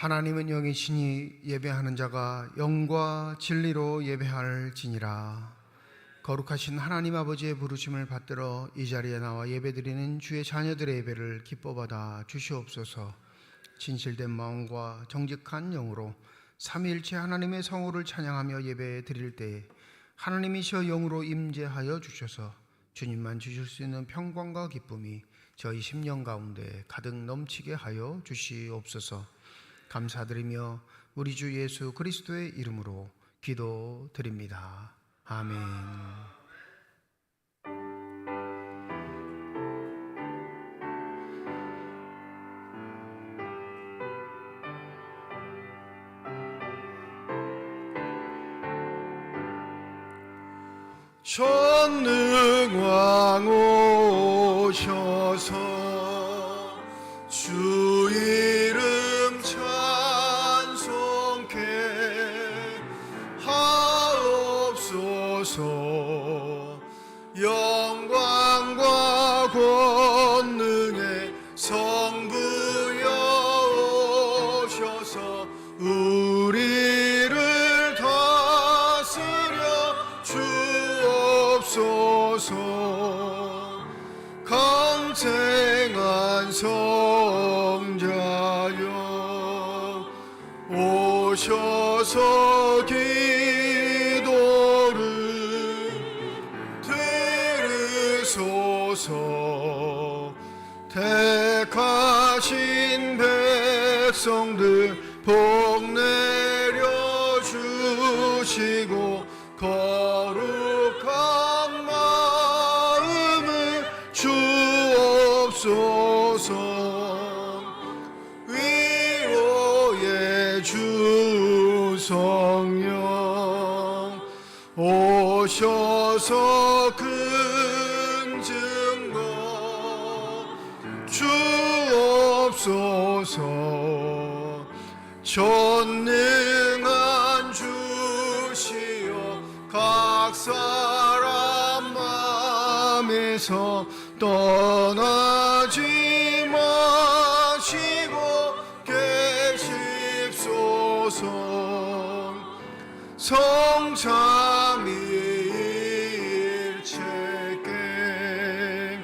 하나님은 영이시니 예배하는 자가 영과 진리로 예배할지니라. 거룩하신 하나님 아버지의 부르심을 받들어 이 자리에 나와 예배드리는 주의 자녀들의 예배를 기뻐받아 주시옵소서. 진실된 마음과 정직한 영으로 삼위일체 하나님의 성호를 찬양하며 예배 드릴 때에 하나님이시여 영으로 임재하여 주셔서 주님만 주실 수 있는 평강과 기쁨이 저희 심령 가운데 가득 넘치게 하여 주시옵소서. 감사드리며 우리 주 예수 그리스도의 이름으로 기도드립니다. 아멘. 전능왕 오셔서 주 이름 찬송케 하옵소서. 영광과 권능의 성부여 오셔서 우리를 다스려 주옵소서. 강생한 성자여 오셔서 기도를 들으소서. 택하신 백성들 복 내려 주시고 거룩한 마음을 주옵소서. 위로의 주 성령 오셔서 큰 증거 주옵소서. 전능한 주시여 각 사람 마음에서 떠나지 마시고 계십소서. 성삼위일체께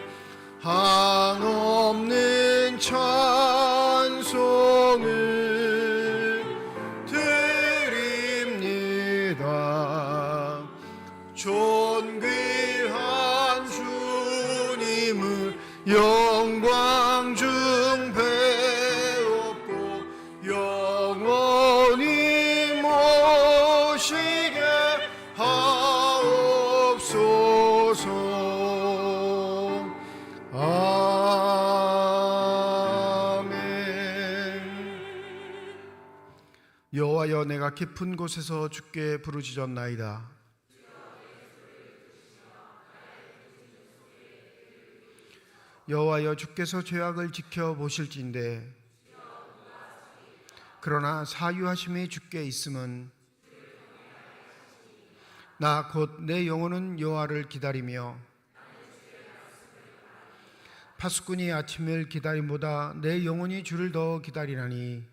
한없는 찬송을 드립니다. 존귀한 주님을 영광 중 배웠고 영원히 모시게 하옵소서. 아멘. 여호와여, 내가 깊은 곳에서 주께 부르짖었나이다. 여호와여, 주께서 죄악을 지켜보실진대 그러나 사유하심이 주께 있음은 나 곧 내 영혼은 여호와를 기다리며 파수꾼이 아침을 기다림보다 내 영혼이 주를 더 기다리나니.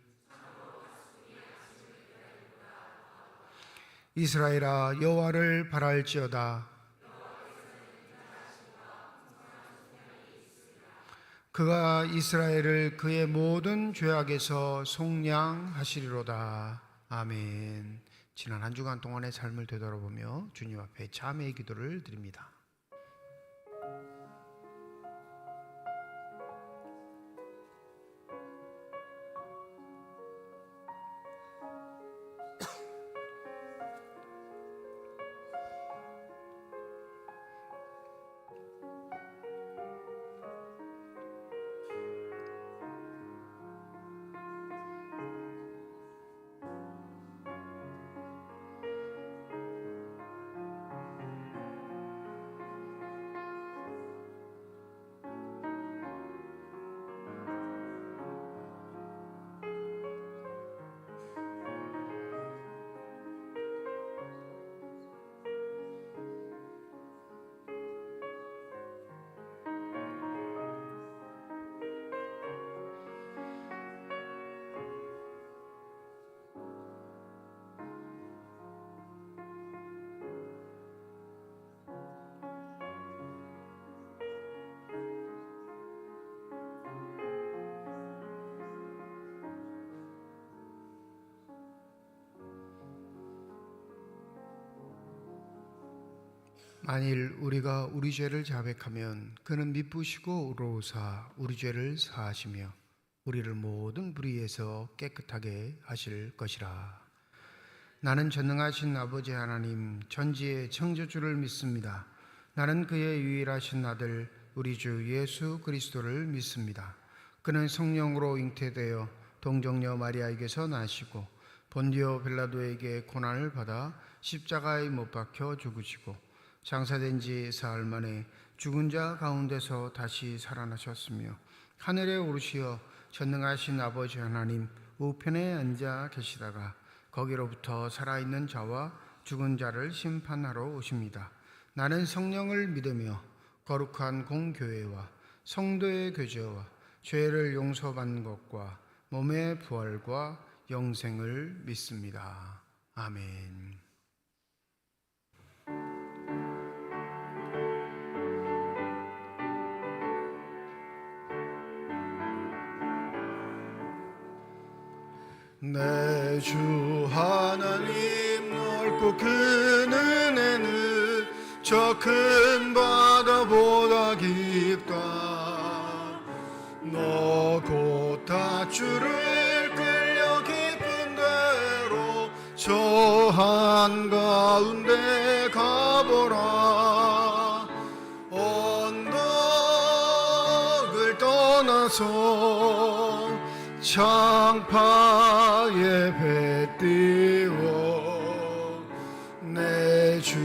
이스라엘아, 여호와를 바랄지어다. 그가 이스라엘을 그의 모든 죄악에서 속량하시리로다. 아멘. 지난 한 주간 동안의 삶을 되돌아보며 주님 앞에 참회의 기도를 드립니다. 만일 우리가 우리 죄를 자백하면 그는 미쁘시고 의로우사 우리 죄를 사하시며 우리를 모든 불의에서 깨끗하게 하실 것이라. 나는 전능하신 아버지 하나님 전지의 창조주를 믿습니다. 나는 그의 유일하신 아들 우리 주 예수 그리스도를 믿습니다. 그는 성령으로 잉태되어 동정녀 마리아에게서 나시고 본디오 빌라도에게 고난을 받아 십자가에 못 박혀 죽으시고 장사된 지 사흘 만에 죽은 자 가운데서 다시 살아나셨으며 하늘에 오르시어 전능하신 아버지 하나님 우편에 앉아 계시다가 거기로부터 살아있는 자와 죽은 자를 심판하러 오십니다. 나는 성령을 믿으며 거룩한 공교회와 성도의 교제와 죄를 용서받는 것과 몸의 부활과 영생을 믿습니다. 아멘. 내 주 하나님 넓고 큰 은혜는 저 큰 바다보다 깊다. 너 곧 닷줄을 끌려 깊은 대로 저 한가운데 가보라. 언덕을 떠나서 창파에 배 띄워 내 주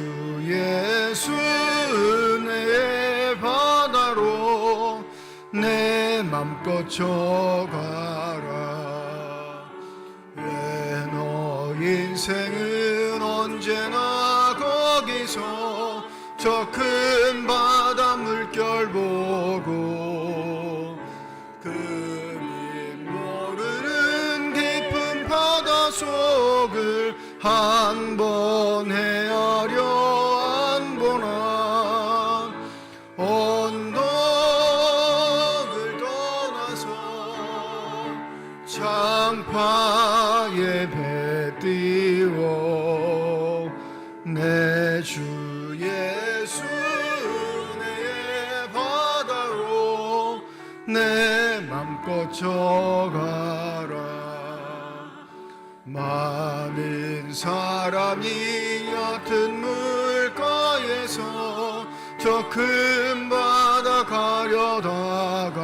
예수 은혜의 바다로 내 맘껏 져가라. 왜 너 인생은 언제나 거기서 저 큰 바다 물결 보고 속을 한 번 헤아려 안 보나. 언덕을 떠나서 창파에 배 띄워 내 주 예수 은혜의 바다로 내 맘껏 져가라. 많은 사람이 얕은 물가에서 저 큰 바다 가려다가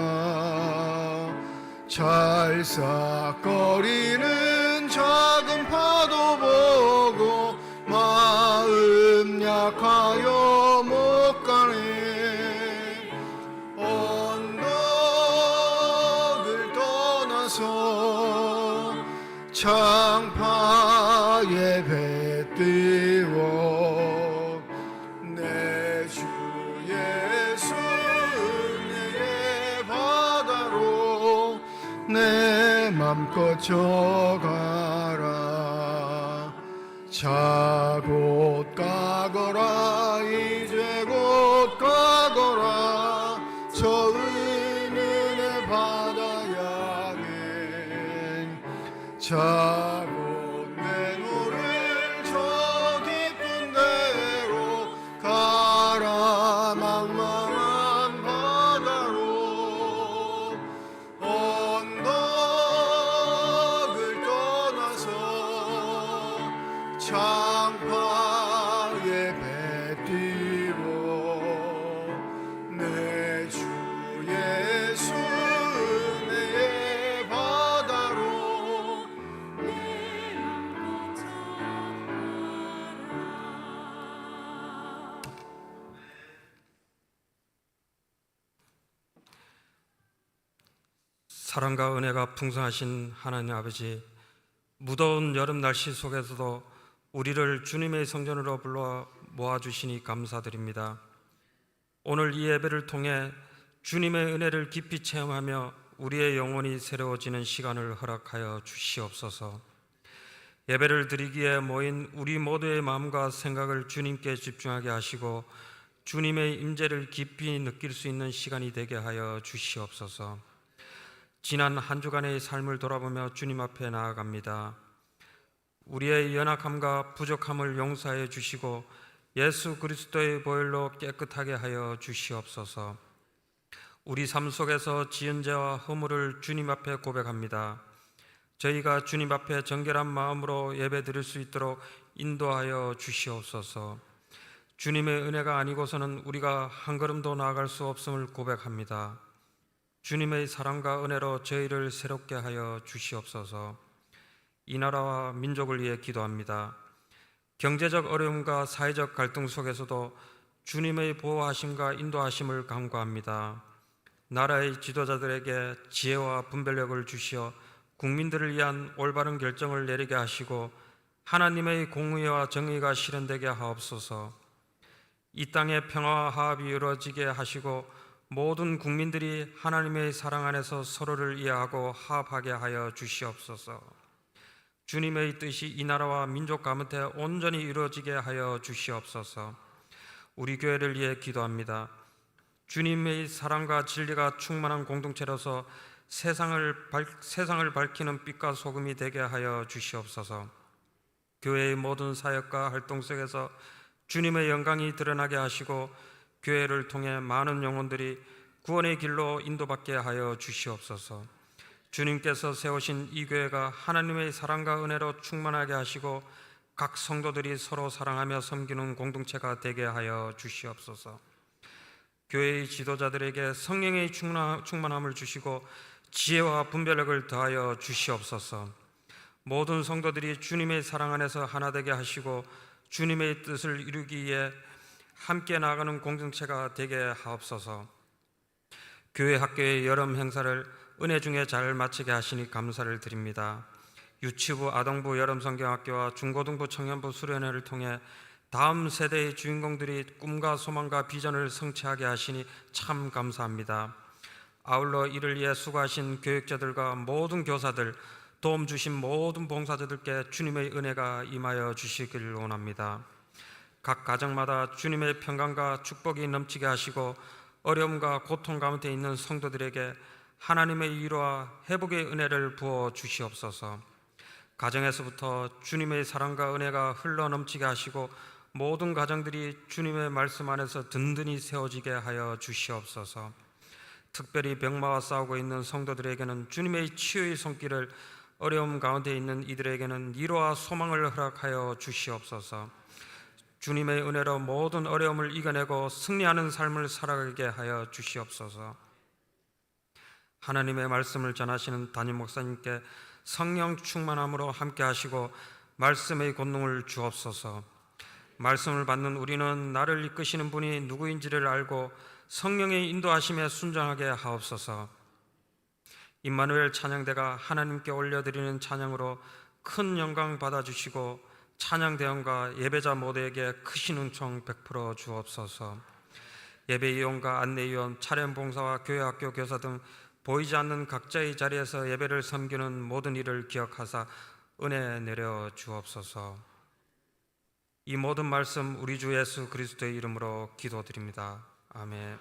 찰싹거리는 작은 파도 보고 마음 약하여 못 가네. 언덕을 떠나서 창파에 배 띄워 내 주 예수 은혜의 바다로 내 맘껏 져가라. 자 곧 가거라. 이제 곧 가거라. 저 은혜의 바다 향해 자고 내 노를 저 깊은 데로 가라. 망망한 바다로 언덕을 떠나서 창파에 배 띄워 내 주 예수 은혜의 바다로 사랑과 은혜가 풍성하신 하나님 아버지, 무더운 여름 날씨 속에서도 우리를 주님의 성전으로 불러 모아주시니 감사드립니다. 오늘 이 예배를 통해 주님의 은혜를 깊이 체험하며 우리의 영혼이 새로워지는 시간을 허락하여 주시옵소서. 예배를 드리기에 모인 우리 모두의 마음과 생각을 주님께 집중하게 하시고 주님의 임재를 깊이 느낄 수 있는 시간이 되게 하여 주시옵소서. 지난 한 주간의 삶을 돌아보며 주님 앞에 나아갑니다. 우리의 연약함과 부족함을 용서해 주시고 예수 그리스도의 보혈로 깨끗하게 하여 주시옵소서. 우리 삶 속에서 지은 죄와 허물을 주님 앞에 고백합니다. 저희가 주님 앞에 정결한 마음으로 예배 드릴 수 있도록 인도하여 주시옵소서. 주님의 은혜가 아니고서는 우리가 한 걸음도 나아갈 수 없음을 고백합니다. 주님의 사랑과 은혜로 저희를 새롭게 하여 주시옵소서. 이 나라와 민족을 위해 기도합니다. 경제적 어려움과 사회적 갈등 속에서도 주님의 보호하심과 인도하심을 간구합니다. 나라의 지도자들에게 지혜와 분별력을 주시어 국민들을 위한 올바른 결정을 내리게 하시고 하나님의 공의와 정의가 실현되게 하옵소서. 이 땅의 평화와 화합이 이루어지게 하시고 모든 국민들이 하나님의 사랑 안에서 서로를 이해하고 화합하게 하여 주시옵소서. 주님의 뜻이 이 나라와 민족 가운데 온전히 이루어지게 하여 주시옵소서. 우리 교회를 위해 기도합니다. 주님의 사랑과 진리가 충만한 공동체로서 세상을 밝히는 빛과 소금이 되게 하여 주시옵소서. 교회의 모든 사역과 활동 속에서 주님의 영광이 드러나게 하시고 교회를 통해 많은 영혼들이 구원의 길로 인도받게 하여 주시옵소서. 주님께서 세우신 이 교회가 하나님의 사랑과 은혜로 충만하게 하시고 각 성도들이 서로 사랑하며 섬기는 공동체가 되게 하여 주시옵소서. 교회의 지도자들에게 성령의 충만함을 주시고 지혜와 분별력을 더하여 주시옵소서. 모든 성도들이 주님의 사랑 안에서 하나 되게 하시고 주님의 뜻을 이루기 위해 함께 나아가는 공동체가 되게 하옵소서. 교회 학교의 여름 행사를 은혜 중에 잘 마치게 하시니 감사를 드립니다. 유치부, 아동부, 여름성경학교와 중고등부, 청년부 수련회를 통해 다음 세대의 주인공들이 꿈과 소망과 비전을 성취하게 하시니 참 감사합니다. 아울러 이를 위해 수고하신 교육자들과 모든 교사들, 도움 주신 모든 봉사자들께 주님의 은혜가 임하여 주시길 원합니다. 각 가정마다 주님의 평강과 축복이 넘치게 하시고 어려움과 고통 가운데 있는 성도들에게 하나님의 위로와 회복의 은혜를 부어 주시옵소서. 가정에서부터 주님의 사랑과 은혜가 흘러 넘치게 하시고 모든 가정들이 주님의 말씀 안에서 든든히 세워지게 하여 주시옵소서. 특별히 병마와 싸우고 있는 성도들에게는 주님의 치유의 손길을, 어려움 가운데 있는 이들에게는 위로와 소망을 허락하여 주시옵소서. 주님의 은혜로 모든 어려움을 이겨내고 승리하는 삶을 살아가게 하여 주시옵소서. 하나님의 말씀을 전하시는 담임 목사님께 성령 충만함으로 함께 하시고 말씀의 권능을 주옵소서. 말씀을 받는 우리는 나를 이끄시는 분이 누구인지를 알고 성령의 인도하심에 순종하게 하옵소서. 임마누엘 찬양대가 하나님께 올려드리는 찬양으로 큰 영광 받아주시고 찬양대원과 예배자 모두에게 크신 은총 베풀어 주옵소서. 예배위원과 안내위원, 차련봉사와 교회학교 교사 등 보이지 않는 각자의 자리에서 예배를 섬기는 모든 일을 기억하사 은혜 내려 주옵소서. 이 모든 말씀 우리 주 예수 그리스도의 이름으로 기도드립니다. 아멘.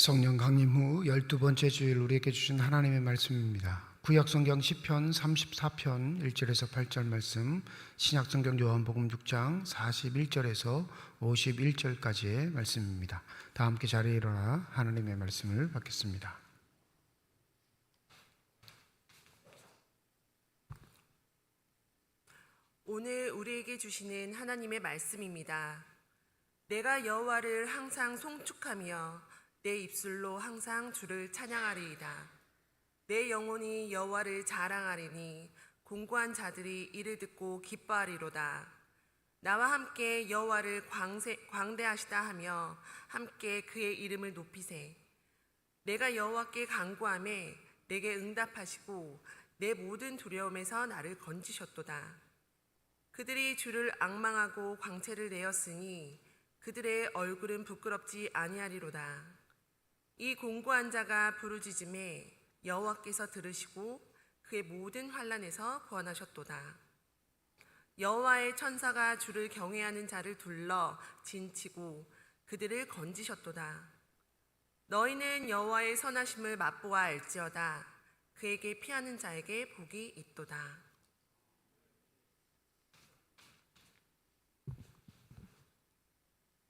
성령 강림 후 12번째 주일 우리에게 주신 하나님의 말씀입니다. 구약성경 시편 34편 1절에서 8절 말씀, 신약성경 요한복음 6장 41절에서 51절까지의 말씀입니다. 다 함께 자리에 일어나 하나님의 말씀을 받겠습니다. 오늘 우리에게 주시는 하나님의 말씀입니다. 내가 여호와를 항상 송축하며 내 입술로 항상 주를 찬양하리이다. 내 영혼이 여호와를 자랑하리니 공고한 자들이 이를 듣고 기뻐하리로다. 나와 함께 여호와를 광대하시다 하며 함께 그의 이름을 높이세. 내가 여호와께 간구하매 내게 응답하시고 내 모든 두려움에서 나를 건지셨도다. 그들이 주를 앙망하고 광채를 내었으니 그들의 얼굴은 부끄럽지 아니하리로다. 이 공고한 자가 부르짖음에 여호와께서 들으시고 그의 모든 환난에서 구원하셨도다. 여호와의 천사가 주를 경외하는 자를 둘러 진치고 그들을 건지셨도다. 너희는 여호와의 선하심을 맛보아 알지어다. 그에게 피하는 자에게 복이 있도다.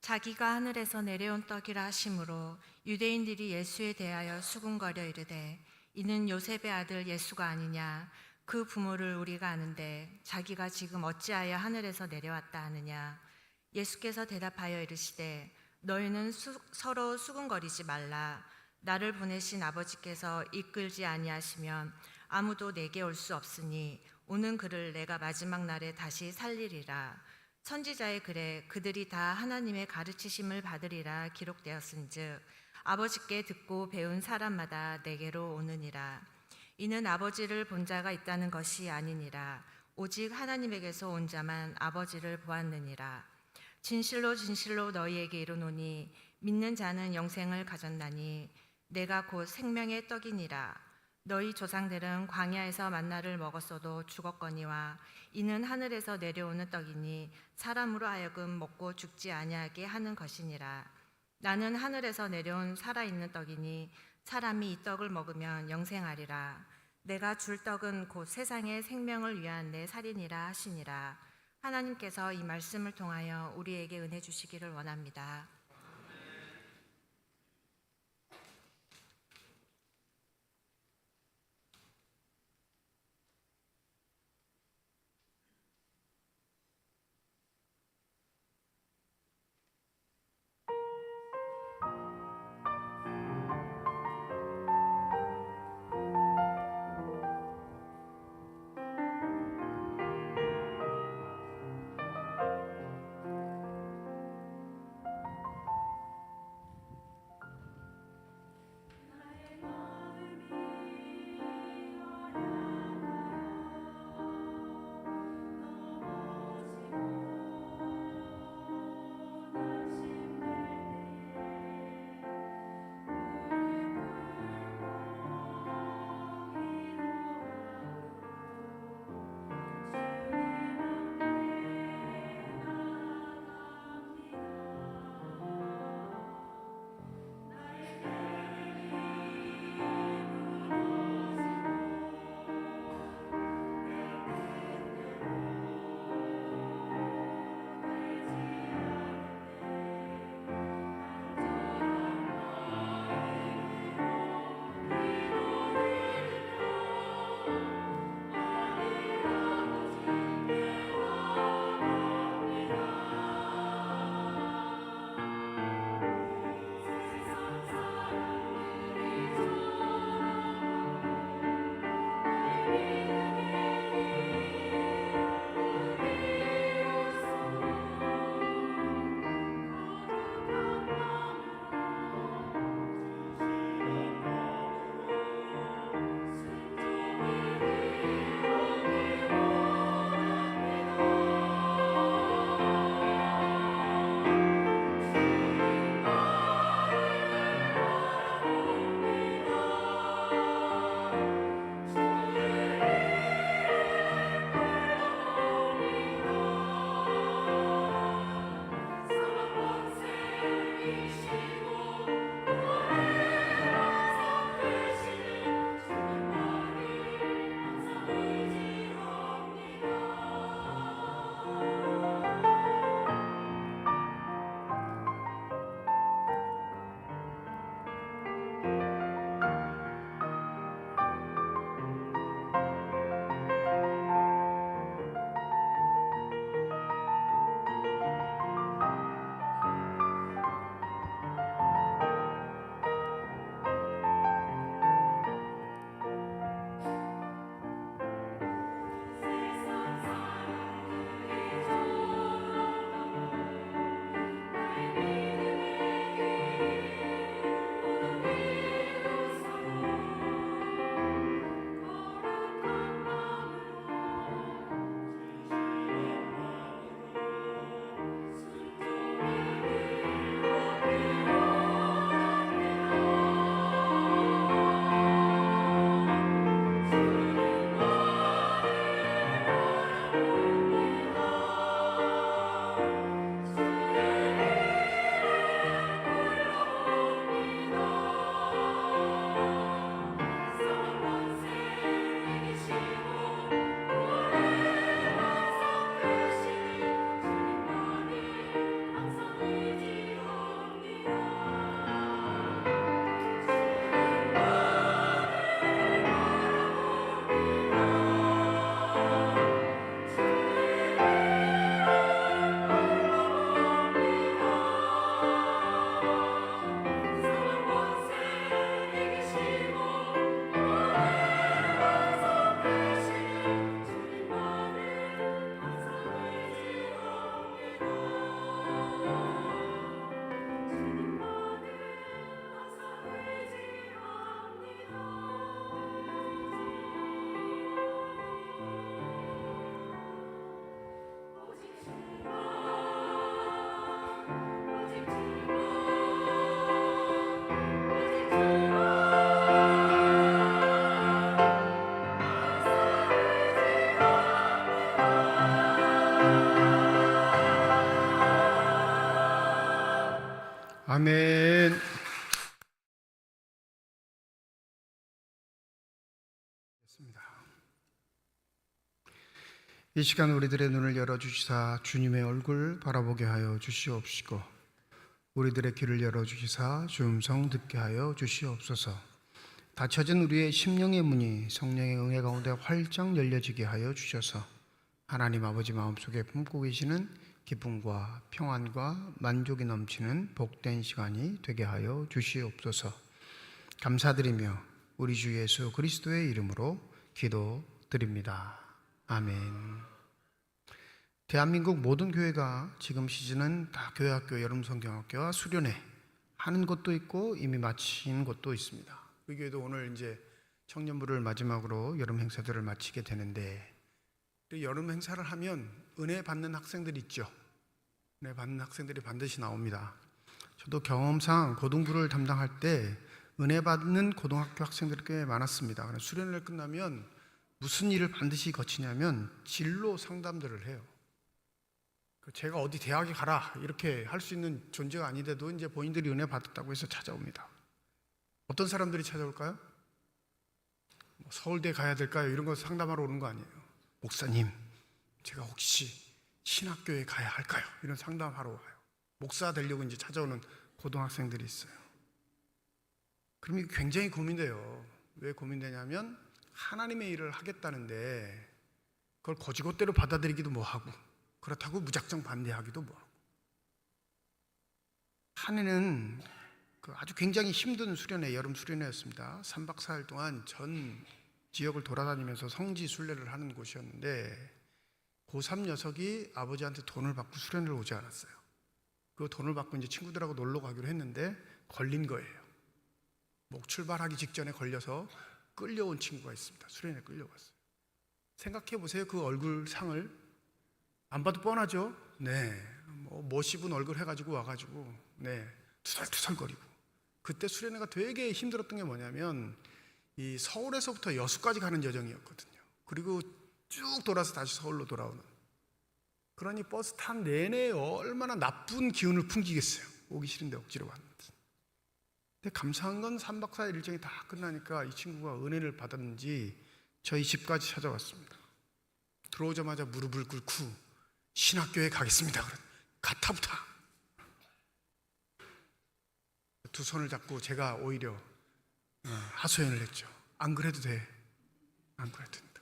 자기가 하늘에서 내려온 떡이라 하심으로 유대인들이 예수에 대하여 수군거려 이르되 이는 요셉의 아들 예수가 아니냐. 그 부모를 우리가 아는데 자기가 지금 어찌하여 하늘에서 내려왔다 하느냐. 예수께서 대답하여 이르시되 너희는 서로 수군거리지 말라. 나를 보내신 아버지께서 이끌지 아니하시면 아무도 내게 올 수 없으니 오는 그를 내가 마지막 날에 다시 살리리라. 선지자의 글에 그들이 다 하나님의 가르치심을 받으리라 기록되었은즉 아버지께 듣고 배운 사람마다 내게로 오느니라. 이는 아버지를 본 자가 있다는 것이 아니니라. 오직 하나님에게서 온 자만 아버지를 보았느니라. 진실로 진실로 너희에게 이르노니 믿는 자는 영생을 가졌나니 내가 곧 생명의 떡이니라. 너희 조상들은 광야에서 만나를 먹었어도 죽었거니와 이는 하늘에서 내려오는 떡이니 사람으로 하여금 먹고 죽지 아니하게 하는 것이니라. 나는 하늘에서 내려온 살아있는 떡이니 사람이 이 떡을 먹으면 영생하리라. 내가 줄 떡은 곧 세상의 생명을 위한 내 살이니라 하시니라. 하나님께서 이 말씀을 통하여 우리에게 은혜 주시기를 원합니다. 이 시간 우리들의 눈을 열어주시사 주님의 얼굴 바라보게 하여 주시옵시고 우리들의 귀를 열어주시사 주 음성 듣게 하여 주시옵소서. 닫혀진 우리의 심령의 문이 성령의 은혜 가운데 활짝 열려지게 하여 주셔서 하나님 아버지 마음속에 품고 계시는 기쁨과 평안과 만족이 넘치는 복된 시간이 되게 하여 주시옵소서. 감사드리며 우리 주 예수 그리스도의 이름으로 기도드립니다. 아멘. 대한민국 모든 교회가 지금 시즌은 다 교회학교, 여름성경학교와 수련회 하는 곳도 있고 이미 마친 곳도 있습니다. 우리 교회도 오늘 이제 청년부를 마지막으로 여름 행사들을 마치게 되는데, 여름 행사를 하면 은혜 받는 학생들 있죠. 은혜 받는 학생들이 반드시 나옵니다. 저도 경험상 고등부를 담당할 때 은혜 받는 고등학교 학생들이 꽤 많았습니다. 수련회를 끝나면 무슨 일을 반드시 거치냐면 진로 상담들을 해요. 제가 어디 대학에 가라 이렇게 할 수 있는 존재가 아닌데도 이제 본인들이 은혜 받았다고 해서 찾아옵니다. 어떤 사람들이 찾아올까요? 서울대 가야 될까요? 이런 거 상담하러 오는 거 아니에요. 목사님, 제가 혹시 신학교에 가야 할까요? 이런 상담하러 와요. 목사 되려고 이제 찾아오는 고등학생들이 있어요. 그럼 이게 굉장히 고민돼요. 왜 고민되냐면 하나님의 일을 하겠다는데 그걸 거지것대로 받아들이기도 뭐하고, 그렇다고 무작정 반대하기도 뭐하고. 한 해는 아주 굉장히 힘든 수련회, 여름 수련회였습니다. 3박 4일 동안 전 지역을 돌아다니면서 성지 순례를 하는 곳이었는데, 고3 녀석이 아버지한테 돈을 받고 수련회를 오지 않았어요. 그 돈을 받고 이제 친구들하고 놀러 가기로 했는데 걸린 거예요. 출발하기 직전에 걸려서 끌려온 친구가 있습니다. 수련회에 끌려갔어요. 생각해 보세요. 그 얼굴 상을 안 봐도 뻔하죠. 네, 뭐 씹은 얼굴 해가지고 와가지고 투설투설거리고. 그때 수련회가 되게 힘들었던 게 뭐냐면 이 서울에서부터 여수까지 가는 여정이었거든요. 그리고 쭉 돌아서 다시 서울로 돌아오는. 그러니 버스 탄 내내 얼마나 나쁜 기운을 풍기겠어요. 오기 싫은데 억지로 왔는데. 근데 감사한 건 3박 4일 일정이 다 끝나니까 이 친구가 은혜를 받았는지 저희 집까지 찾아왔습니다. 들어오자마자 무릎을 꿇고 신학교에 가겠습니다. 가타부타. 두 손을 잡고 제가 오히려 하소연을 했죠. 안 그래도 돼. 안 그래도 된다.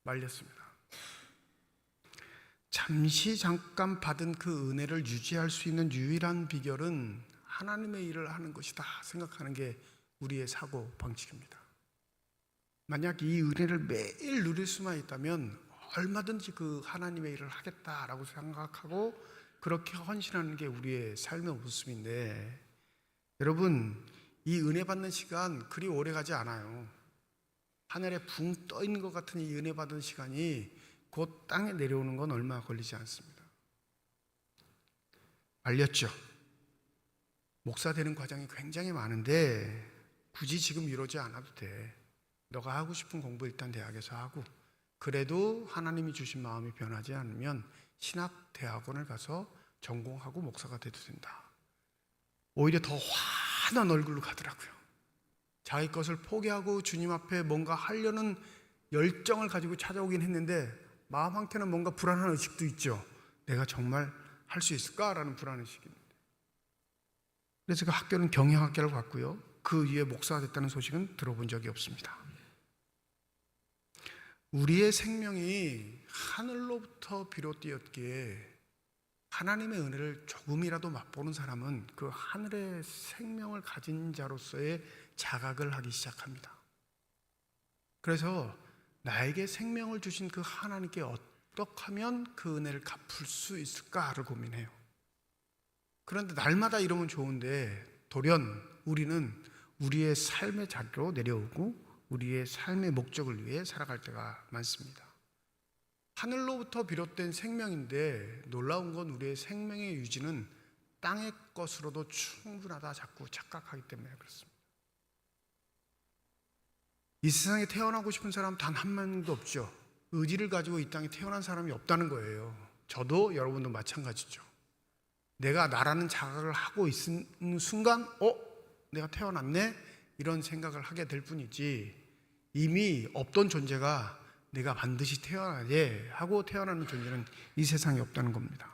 말렸습니다. 잠깐 받은 그 은혜를 유지할 수 있는 유일한 비결은 하나님의 일을 하는 것이다 생각하는 게 우리의 사고 방식입니다. 만약 이 은혜를 매일 누릴 수만 있다면 얼마든지 그 하나님의 일을 하겠다라고 생각하고 그렇게 헌신하는 게 우리의 삶의 모습인데, 여러분, 이 은혜 받는 시간 그리 오래 가지 않아요. 하늘에 붕 떠 있는 것 같은 이 은혜 받은 시간이 곧 땅에 내려오는 건 얼마 걸리지 않습니다. 알렸죠? 목사 되는 과정이 굉장히 많은데 굳이 지금 이러지 않아도 돼. 너가 하고 싶은 공부 일단 대학에서 하고, 그래도 하나님이 주신 마음이 변하지 않으면 신학대학원을 가서 전공하고 목사가 돼도 된다. 오히려 더 환한 얼굴로 가더라고요. 자기 것을 포기하고 주님 앞에 뭔가 하려는 열정을 가지고 찾아오긴 했는데 마음 한켠에 뭔가 불안한 의식도 있죠. 내가 정말 할 수 있을까라는 불안의식입니다. 그래서 그 학교는 경영학교를 갔고요. 그 이후에 목사가 됐다는 소식은 들어본 적이 없습니다. 우리의 생명이 하늘로부터 비롯되었기에 하나님의 은혜를 조금이라도 맛보는 사람은 그 하늘의 생명을 가진 자로서의 자각을 하기 시작합니다. 그래서 나에게 생명을 주신 그 하나님께 어떻게 하면 그 은혜를 갚을 수 있을까를 고민해요. 그런데 날마다 이러면 좋은데 돌연 우리는 우리의 삶의 자리로 내려오고 우리의 삶의 목적을 위해 살아갈 때가 많습니다. 하늘로부터 비롯된 생명인데 놀라운 건 우리의 생명의 유지는 땅의 것으로도 충분하다 자꾸 착각하기 때문에 그렇습니다. 이 세상에 태어나고 싶은 사람 단 한 명도 없죠. 의지를 가지고 이 땅에 태어난 사람이 없다는 거예요. 저도 여러분도 마찬가지죠. 내가 나라는 자각을 하고 있는 순간 내가 태어났네? 이런 생각을 하게 될 뿐이지 이미 없던 존재가 내가 반드시 태어나야 하고 태어나는 존재는 이 세상에 없다는 겁니다.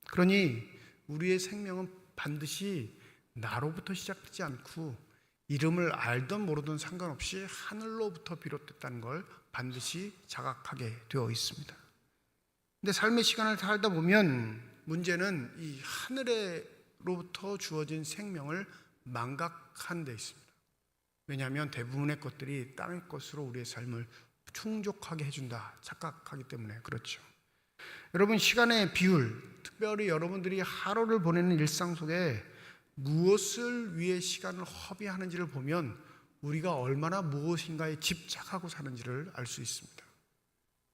그러니 우리의 생명은 반드시 나로부터 시작되지 않고 이름을 알던 모르던 상관없이 하늘로부터 비롯됐다는 걸 반드시 자각하게 되어 있습니다. 근데 삶의 시간을 살다 보면 문제는 이 하늘로부터 주어진 생명을 망각한 데 있습니다. 왜냐하면 대부분의 것들이 땅의 것으로 우리의 삶을 충족하게 해준다 착각하기 때문에 그렇죠. 여러분, 시간의 비율, 특별히 여러분들이 하루를 보내는 일상 속에 무엇을 위해 시간을 허비하는지를 보면 우리가 얼마나 무엇인가에 집착하고 사는지를 알 수 있습니다.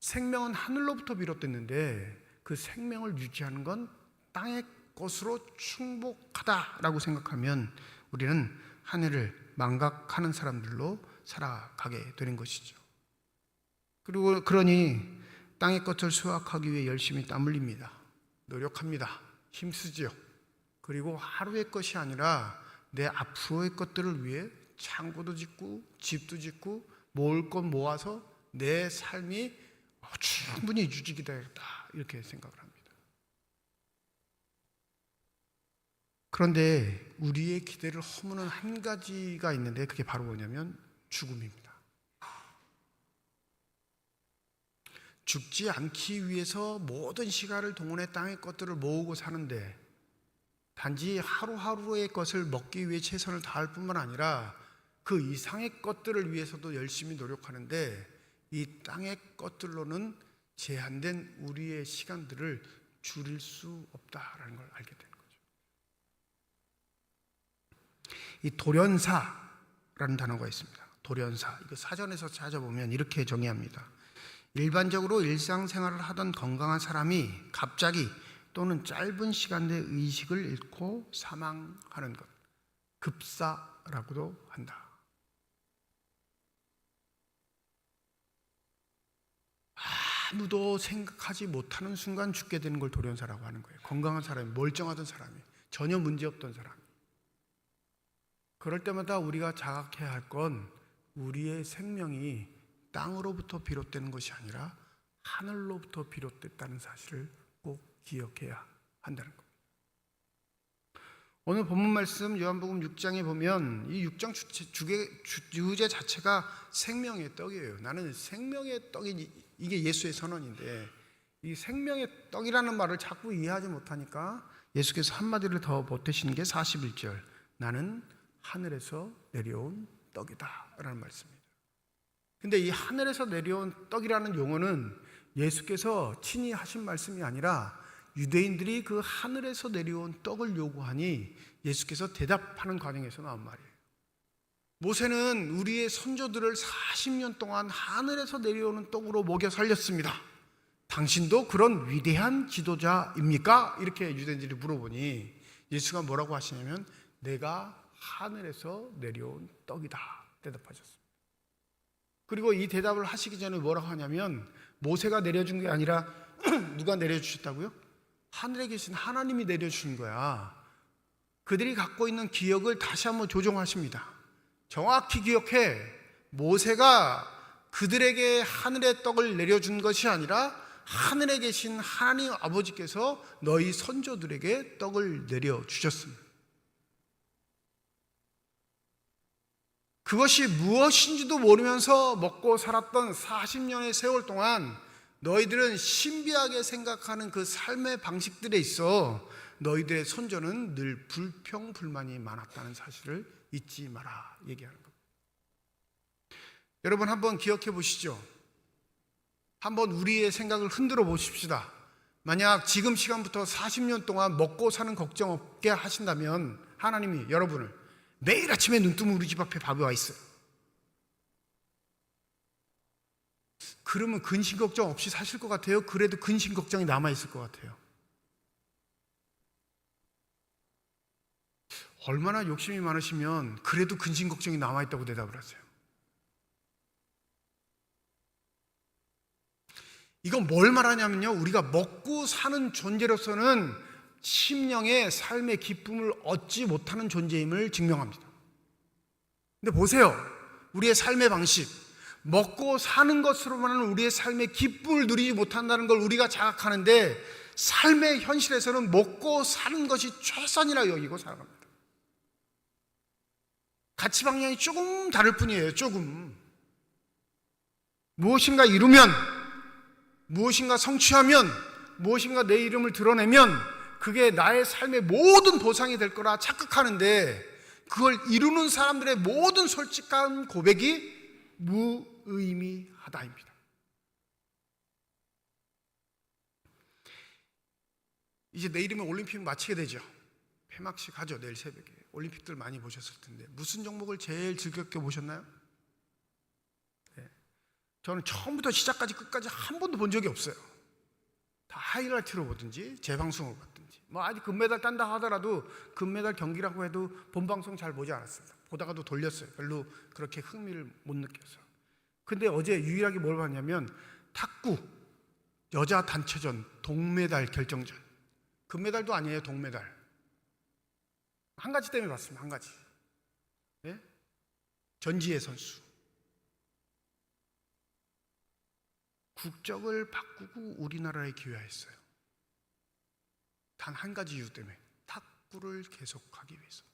생명은 하늘로부터 비롯됐는데 그 생명을 유지하는 건 땅의 것으로 충족하다라고 생각하면 우리는 하늘을 망각하는 사람들로 살아가게 되는 것이죠. 그리고 그러니 땅의 것을 수확하기 위해 열심히 땀 흘립니다. 노력합니다. 힘쓰지요. 그리고 하루의 것이 아니라 내 앞으로의 것들을 위해 창고도 짓고 집도 짓고 모을 것 모아서 내 삶이 충분히 유지가 되겠다 이렇게 생각을 합니다. 그런데 우리의 기대를 허무는 한 가지가 있는데 그게 바로 뭐냐면 죽음입니다. 죽지 않기 위해서 모든 시간을 동원해 땅의 것들을 모으고 사는데 단지 하루하루의 것을 먹기 위해 최선을 다할 뿐만 아니라 그 이상의 것들을 위해서도 열심히 노력하는데 이 땅의 것들로는 제한된 우리의 시간들을 줄일 수 없다라는 걸 알게 되는 거죠. 이 돌연사라는 단어가 있습니다. 돌연사. 이거 사전에서 찾아보면 이렇게 정의합니다. 일반적으로 일상생활을 하던 건강한 사람이 갑자기 또는 짧은 시간 내에 의식을 잃고 사망하는 것, 급사라고도 한다. 아무도 생각하지 못하는 순간 죽게 되는 걸 돌연사라고 하는 거예요. 건강한 사람이, 멀쩡하던 사람이, 전혀 문제없던 사람이. 그럴 때마다 우리가 자각해야 할 건 우리의 생명이 땅으로부터 비롯되는 것이 아니라 하늘로부터 비롯됐다는 사실을 꼭 기억해야 한다는 겁니다. 오늘 본문 말씀 요한복음 6장에 보면 이 6장 주제 자체가 생명의 떡이에요. 나는 생명의 떡이 이게 예수의 선언인데 이 생명의 떡이라는 말을 자꾸 이해하지 못하니까 예수께서 한마디를 더 보태시는 게 41절 나는 하늘에서 내려온 떡이다 라는 말씀입니다. 근데 이 하늘에서 내려온 떡이라는 용어는 예수께서 친히 하신 말씀이 아니라 유대인들이 그 하늘에서 내려온 떡을 요구하니 예수께서 대답하는 과정에서 나온 말이에요. 모세는 우리의 선조들을 40년 동안 하늘에서 내려오는 떡으로 먹여 살렸습니다. 당신도 그런 위대한 지도자입니까? 이렇게 유대인들이 물어보니 예수가 뭐라고 하시냐면 내가 하늘에서 내려온 떡이다 대답하셨습니다. 그리고 이 대답을 하시기 전에 뭐라고 하냐면 모세가 내려준 게 아니라 누가 내려주셨다고요? 하늘에 계신 하나님이 내려주신 거야. 그들이 갖고 있는 기억을 다시 한번 조정하십니다. 정확히 기억해. 모세가 그들에게 하늘의 떡을 내려준 것이 아니라 하늘에 계신 하나님 아버지께서 너희 선조들에게 떡을 내려주셨습니다. 그것이 무엇인지도 모르면서 먹고 살았던 40년의 세월 동안 너희들은 신비하게 생각하는 그 삶의 방식들에 있어 너희들의 선조는 늘 불평불만이 많았다는 사실을 잊지 마라 얘기하는 겁니다. 여러분 한번 기억해 보시죠. 한번 우리의 생각을 흔들어 보십시다. 만약 지금 시간부터 40년 동안 먹고 사는 걱정 없게 하신다면 하나님이 여러분을 매일 아침에 눈 뜨면 우리 집 앞에 밥이 와 있어요. 그러면 근심 걱정 없이 사실 것 같아요? 그래도 근심 걱정이 남아있을 것 같아요? 얼마나 욕심이 많으시면 그래도 근심 걱정이 남아있다고 대답을 하세요? 이건 뭘 말하냐면요, 우리가 먹고 사는 존재로서는 심령의 삶의 기쁨을 얻지 못하는 존재임을 증명합니다. 근데 보세요, 우리의 삶의 방식, 먹고 사는 것으로만은 우리의 삶의 기쁨을 누리지 못한다는 걸 우리가 자각하는데, 삶의 현실에서는 먹고 사는 것이 최선이라 여기고 살아갑니다. 가치 방향이 조금 다를 뿐이에요. 조금. 무엇인가 이루면, 무엇인가 성취하면, 무엇인가 내 이름을 드러내면 그게 나의 삶의 모든 보상이 될 거라 착각하는데, 그걸 이루는 사람들의 모든 솔직한 고백이 무의미하다입니다. 이제 내일이면 올림픽 마치게 되죠. 폐막식 하죠. 내일 새벽에. 올림픽들 많이 보셨을 텐데 무슨 종목을 제일 즐겁게 보셨나요? 네. 저는 처음부터 시작까지 끝까지 한 번도 본 적이 없어요. 다 하이라이트로 보든지 재방송으로 봤든지, 뭐 아직 금메달 딴다 하더라도 금메달 경기라고 해도 본방송 잘 보지 않았습니다. 보다가도 돌렸어요. 별로 그렇게 흥미를 못 느꼈어요. 근데 어제 유일하게 뭘 봤냐면 탁구 여자 단체전 동메달 결정전. 금메달도 아니에요. 동메달. 한 가지 때문에 봤습니다. 한 가지. 네? 전지혜 선수. 국적을 바꾸고 우리나라에 귀화했어요. 단 한 가지 이유 때문에, 탁구를 계속하기 위해서.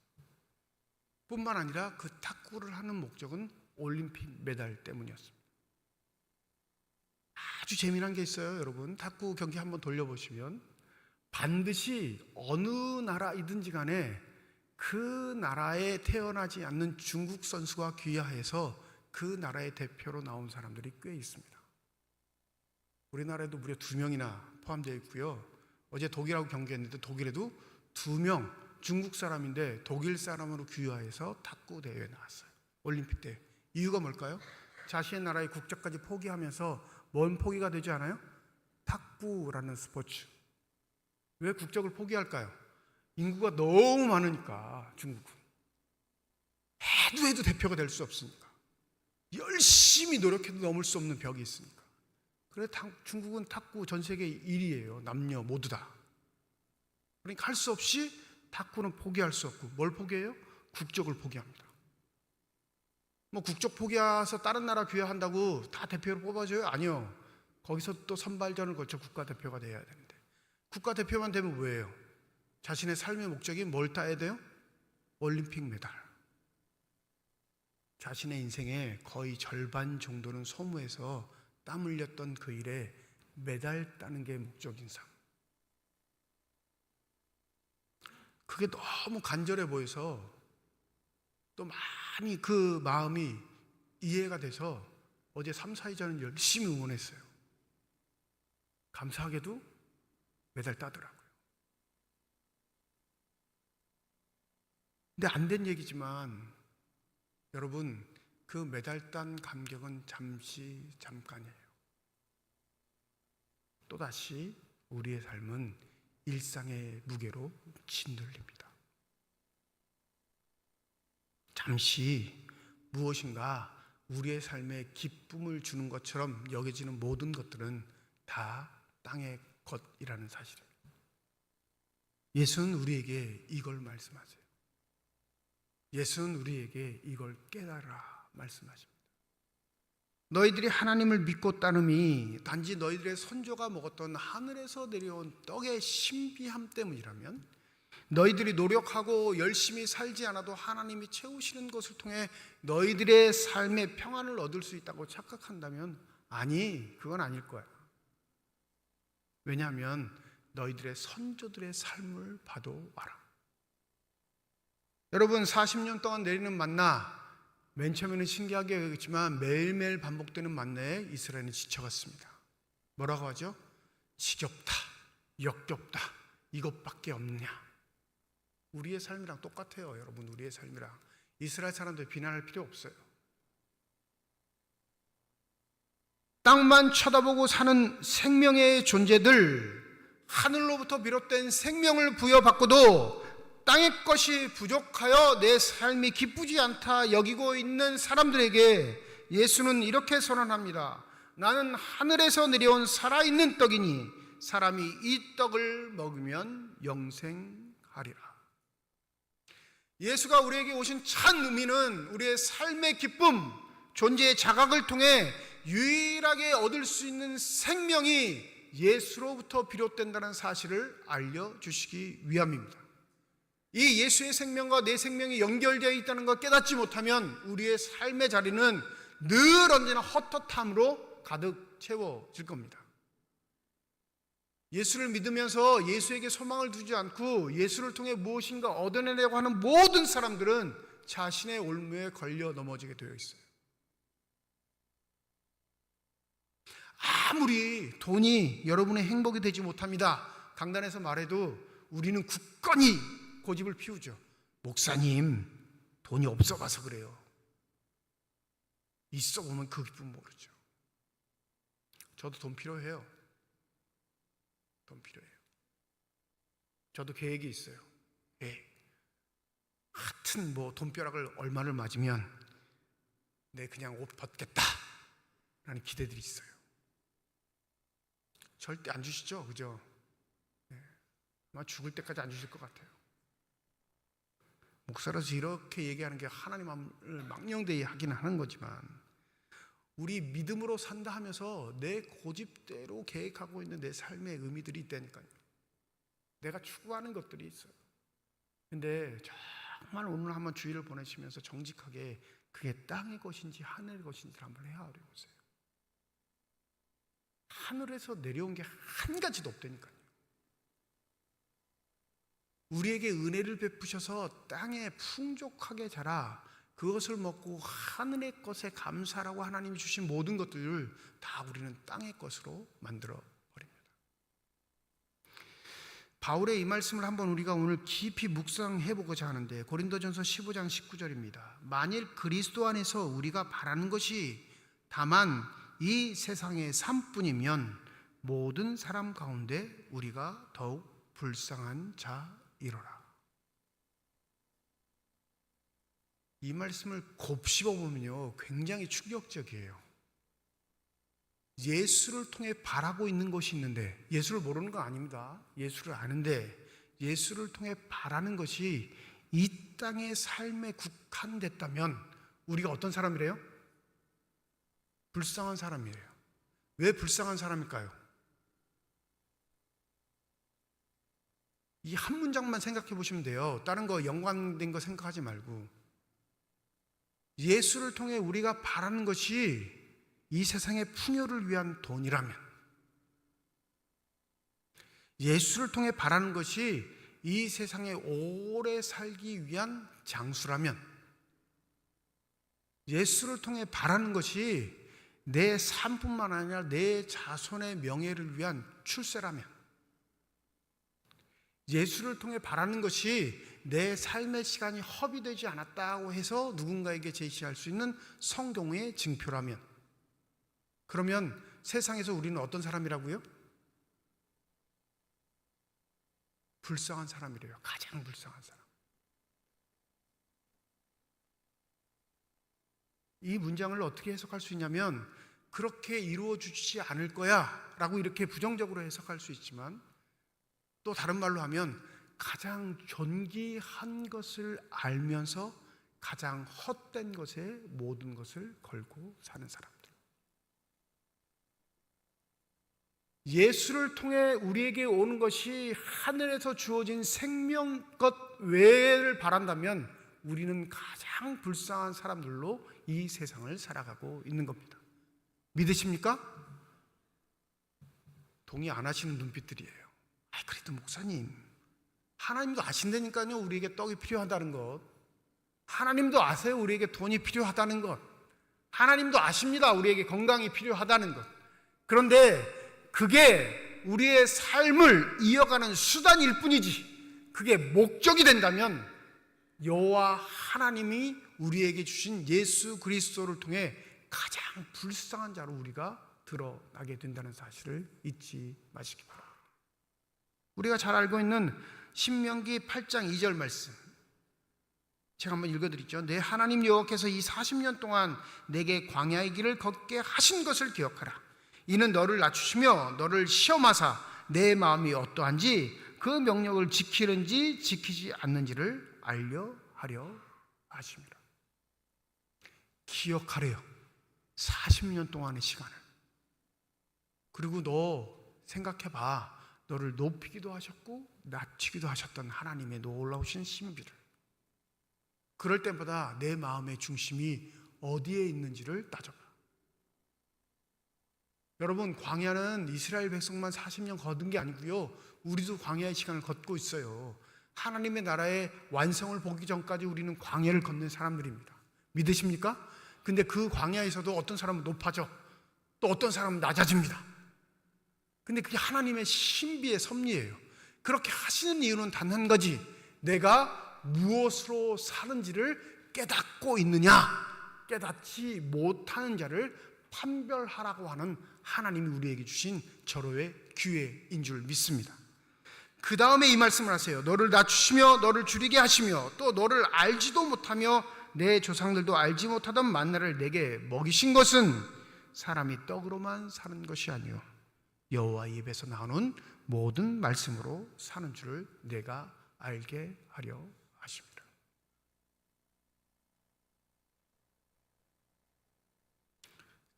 뿐만 아니라 그 탁구를 하는 목적은 올림픽 메달 때문이었습니다. 아주 재미난 게 있어요. 여러분, 탁구 경기 한번 돌려보시면 반드시 어느 나라이든지 간에 그 나라에 태어나지 않는 중국 선수가 귀화해서 그 나라의 대표로 나온 사람들이 꽤 있습니다. 우리나라에도 무려 2명이나 포함되어 있고요. 어제 독일하고 경기했는데 독일에도 2명 중국 사람인데 독일 사람으로 귀화해서 탁구 대회에 나왔어요. 올림픽 대회. 이유가 뭘까요? 자신의 나라의 국적까지 포기하면서 뭔 포기가 되지 않아요? 탁구라는 스포츠. 왜 국적을 포기할까요? 인구가 너무 많으니까. 중국은 해도 대표가 될 수 없으니까. 열심히 노력해도 넘을 수 없는 벽이 있으니까. 그래 중국은 탁구 전 세계 1위예요. 남녀 모두 다. 그러니까 할 수 없이 탁구는 포기할 수 없고, 뭘 포기해요? 국적을 포기합니다. 뭐 국적 포기해서 다른 나라 귀화한다고 다 대표로 뽑아줘요? 아니요. 거기서 또 선발전을 거쳐 국가대표가 돼야 되는데, 국가대표만 되면 뭐예요? 자신의 삶의 목적이 뭘 따야 돼요? 올림픽 메달. 자신의 인생의 거의 절반 정도는 소모해서 땀 흘렸던 그 일에 메달 따는 게 목적인 삶. 그게 너무 간절해 보여서 또 많이 그 마음이 이해가 돼서 어제 3, 4위전을 열심히 응원했어요. 감사하게도 메달 따더라고요. 근데 안 된 얘기지만 여러분, 그 메달 딴 감격은 잠깐이에요. 또다시 우리의 삶은 일상의 무게로 짓눌립니다. 잠시 무엇인가 우리의 삶에 기쁨을 주는 것처럼 여겨지는 모든 것들은 다 땅의 것이라는 사실입니다. 예수는 우리에게 이걸 말씀하세요. 예수는 우리에게 이걸 깨달아 말씀하십니다. 너희들이 하나님을 믿고 따름이 단지 너희들의 선조가 먹었던 하늘에서 내려온 떡의 신비함 때문이라면, 너희들이 노력하고 열심히 살지 않아도 하나님이 채우시는 것을 통해 너희들의 삶의 평안을 얻을 수 있다고 착각한다면, 아니, 그건 아닐 거야. 왜냐하면 너희들의 선조들의 삶을 봐도 알아. 여러분, 40년 동안 내리는 만나, 맨 처음에는 신기하게 여겼지만 매일매일 반복되는 만나에 이스라엘은 지쳐갔습니다. 뭐라고 하죠? 지겹다, 역겹다, 이것밖에 없냐. 우리의 삶이랑 똑같아요. 여러분, 우리의 삶이랑. 이스라엘 사람들 비난할 필요 없어요. 땅만 쳐다보고 사는 생명의 존재들, 하늘로부터 비롯된 생명을 부여받고도 땅의 것이 부족하여 내 삶이 기쁘지 않다 여기고 있는 사람들에게 예수는 이렇게 선언합니다. 나는 하늘에서 내려온 살아있는 떡이니 사람이 이 떡을 먹으면 영생하리라. 예수가 우리에게 오신 참 의미는 우리의 삶의 기쁨, 존재의 자각을 통해 유일하게 얻을 수 있는 생명이 예수로부터 비롯된다는 사실을 알려주시기 위함입니다. 이 예수의 생명과 내 생명이 연결되어 있다는 걸 깨닫지 못하면 우리의 삶의 자리는 늘 언제나 헛헛함으로 가득 채워질 겁니다. 예수를 믿으면서 예수에게 소망을 두지 않고 예수를 통해 무엇인가 얻어내려고 하는 모든 사람들은 자신의 올무에 걸려 넘어지게 되어 있어요. 아무리 돈이 여러분의 행복이 되지 못합니다. 강단에서 말해도 우리는 굳건히 고집을 피우죠. 목사님, 돈이 없어 봐서 그래요. 있어 보면 그 기쁨 모르죠. 저도 돈 필요해요. 돈 필요해요. 저도 계획이 있어요. 하여튼 돈벼락을 얼마를 맞으면 내 그냥 옷 벗겠다 라는 기대들이 있어요. 절대 안 주시죠, 그죠? 아마 죽을 때까지 안 주실 것 같아요. 목사로서 이렇게 얘기하는 게 하나님을 망령되이 하긴 하는 거지만, 우리 믿음으로 산다 하면서 내 고집대로 계획하고 있는 내 삶의 의미들이 있다니까요. 내가 추구하는 것들이 있어요. 근데 정말 오늘 한번 주의를 보내시면서 정직하게 그게 땅의 것인지 하늘의 것인지를 한번 헤아려 보세요. 하늘에서 내려온 게 한 가지도 없다니까요. 우리에게 은혜를 베푸셔서 땅에 풍족하게 자라 그것을 먹고 하늘의 것에 감사라고 하나님이 주신 모든 것들을 다 우리는 땅의 것으로 만들어 버립니다. 바울의 이 말씀을 한번 우리가 오늘 깊이 묵상해 보고자 하는데, 고린도전서 15장 19절입니다. 만일 그리스도 안에서 우리가 바라는 것이 다만 이 세상의 삶뿐이면 모든 사람 가운데 우리가 더욱 불쌍한 자이로라. 이 말씀을 곱씹어 보면요, 굉장히 충격적이에요. 예수를 통해 바라고 있는 것이 있는데, 예수를 모르는 거 아닙니다. 예수를 아는데 예수를 통해 바라는 것이 이 땅의 삶에 국한됐다면 우리가 어떤 사람이래요? 불쌍한 사람이에요. 왜 불쌍한 사람일까요? 이 한 문장만 생각해 보시면 돼요. 다른 거 연관된 거 생각하지 말고, 예수를 통해 우리가 바라는 것이 이 세상의 풍요를 위한 돈이라면, 예수를 통해 바라는 것이 이 세상에 오래 살기 위한 장수라면, 예수를 통해 바라는 것이 내 삶뿐만 아니라 내 자손의 명예를 위한 출세라면, 예수를 통해 바라는 것이 내 삶의 시간이 허비되지 않았다고 해서 누군가에게 제시할 수 있는 성경의 증표라면, 그러면 세상에서 우리는 어떤 사람이라고요? 불쌍한 사람이래요. 가장 불쌍한 사람. 이 문장을 어떻게 해석할 수 있냐면, 그렇게 이루어지지 않을 거야 라고 이렇게 부정적으로 해석할 수 있지만, 또 다른 말로 하면 가장 존귀한 것을 알면서 가장 헛된 것에 모든 것을 걸고 사는 사람들. 예수를 통해 우리에게 오는 것이 하늘에서 주어진 생명 것 외를 바란다면 우리는 가장 불쌍한 사람들로 이 세상을 살아가고 있는 겁니다. 믿으십니까? 동의 안 하시는 눈빛들이에요. 그래도 목사님, 하나님도 아신다니까요, 우리에게 떡이 필요하다는 것. 하나님도 아세요, 우리에게 돈이 필요하다는 것. 하나님도 아십니다, 우리에게 건강이 필요하다는 것. 그런데 그게 우리의 삶을 이어가는 수단일 뿐이지, 그게 목적이 된다면 여호와 하나님이 우리에게 주신 예수 그리스도를 통해 가장 불쌍한 자로 우리가 드러나게 된다는 사실을 잊지 마시기 바랍니다. 우리가 잘 알고 있는 신명기 8장 2절 말씀, 제가 한번 읽어드리죠. 내 하나님 여호와께서 이 40년 동안 내게 광야의 길을 걷게 하신 것을 기억하라. 이는 너를 낮추시며 너를 시험하사 내 마음이 어떠한지 그 명령을 지키는지 지키지 않는지를 알려 하려 하십니다. 기억하래요. 40년 동안의 시간을. 그리고 너 생각해봐. 너를 높이기도 하셨고 낮추기도 하셨던 하나님의 놀라우신 신비를. 그럴 때마다 내 마음의 중심이 어디에 있는지를 따져봐. 여러분, 광야는 이스라엘 백성만 40년 거둔 게 아니고요, 우리도 광야의 시간을 걷고 있어요. 하나님의 나라의 완성을 보기 전까지 우리는 광야를 걷는 사람들입니다. 믿으십니까? 근데 그 광야에서도 어떤 사람은 높아져, 또 어떤 사람은 낮아집니다. 근데 그게 하나님의 신비의 섭리예요. 그렇게 하시는 이유는 단 한 가지, 내가 무엇으로 사는지를 깨닫고 있느냐, 깨닫지 못하는 자를 판별하라고 하는 하나님이 우리에게 주신 절호의 기회인 줄 믿습니다. 그 다음에 이 말씀을 하세요. 너를 낮추시며 너를 줄이게 하시며 또 너를 알지도 못하며 내 조상들도 알지 못하던 만나를 내게 먹이신 것은 사람이 떡으로만 사는 것이 아니요 여호와의 입에서 나오는 모든 말씀으로 사는 줄을 내가 알게 하려 하십니다.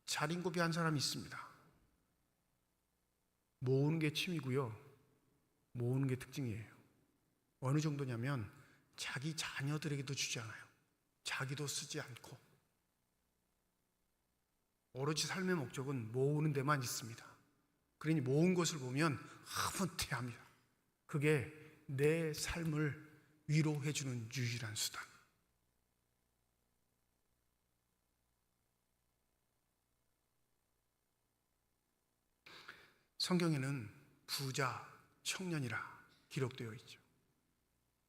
자린고비 한 사람이 있습니다. 모으는 게 취미고요, 모으는 게 특징이에요. 어느 정도냐면 자기 자녀들에게도 주지 않아요. 자기도 쓰지 않고 오로지 삶의 목적은 모으는 데만 있습니다. 그러니 모은 것을 보면 흐뭇해합니다. 그게 내 삶을 위로해주는 유일한 수단. 성경에는 부자 청년이라 기록되어 있죠.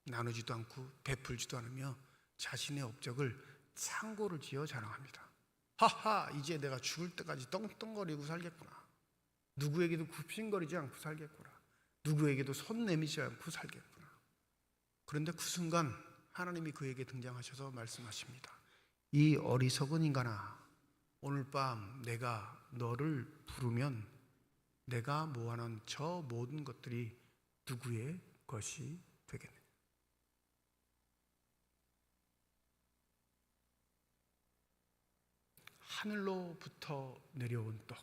나누지도 않고 베풀지도 않으며 자신의 업적을 창고를 지어 자랑합니다. 하하, 이제 내가 죽을 때까지 떵떵거리고 살겠구나. 누구에게도 굽신거리지 않고 살겠구나. 누구에게도 손 내미지 않고 살겠구나. 그런데 그 순간 하나님이 그에게 등장하셔서 말씀하십니다. 이 어리석은 인간아, 오늘 밤 내가 너를 부르면 내가 모아놓은 저 모든 것들이 누구의 것이 되겠느냐. 하늘로부터 내려온 떡,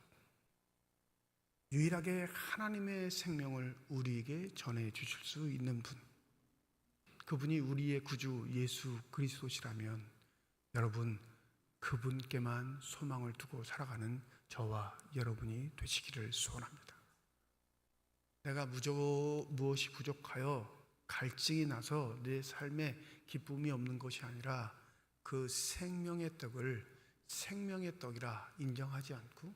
유일하게 하나님의 생명을 우리에게 전해 주실 수 있는 분, 그분이 우리의 구주 예수 그리스도시라면 여러분, 그분께만 소망을 두고 살아가는 저와 여러분이 되시기를 소원합니다. 내가 무엇이 부족하여 갈증이 나서 내 삶에 기쁨이 없는 것이 아니라 그 생명의 떡을 생명의 떡이라 인정하지 않고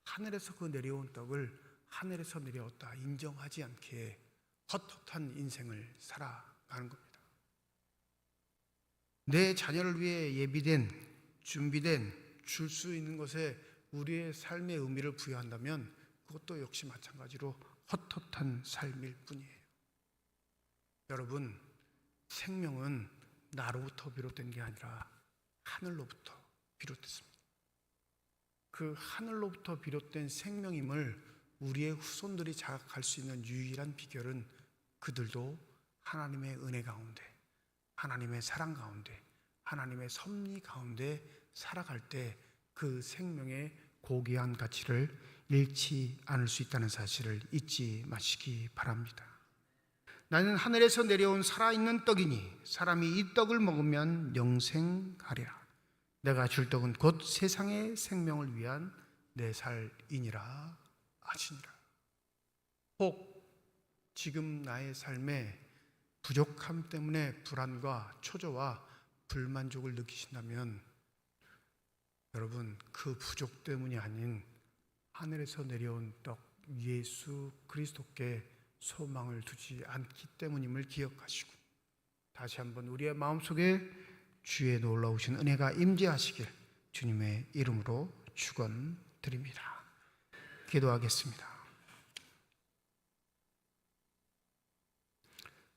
하늘에서 그 내려온 떡을 하늘에서 내려왔다 인정하지 않게 헛헛한 인생을 살아가는 겁니다. 내 자녀를 위해 예비된, 준비된, 줄 수 있는 것에 우리의 삶의 의미를 부여한다면 그것도 역시 마찬가지로 헛헛한 삶일 뿐이에요. 여러분, 생명은 나로부터 비롯된 게 아니라 하늘로부터 비롯됐습니다. 그 하늘로부터 비롯된 생명임을 우리의 후손들이 자각할 수 있는 유일한 비결은 그들도 하나님의 은혜 가운데, 하나님의 사랑 가운데, 하나님의 섭리 가운데 살아갈 때 그 생명의 고귀한 가치를 잃지 않을 수 있다는 사실을 잊지 마시기 바랍니다. 나는 하늘에서 내려온 살아있는 떡이니 사람이 이 떡을 먹으면 영생하리라. 내가 줄 떡은 곧 세상의 생명을 위한 내 살이니라 하시니라. 혹 지금 나의 삶에 부족함 때문에 불안과 초조와 불만족을 느끼신다면 여러분, 그 부족 때문이 아닌 하늘에서 내려온 떡 예수 그리스도께 소망을 두지 않기 때문임을 기억하시고 다시 한번 우리의 마음속에 주의 놀라우신 은혜가 임재하시길 주님의 이름으로 축원드립니다. 기도하겠습니다.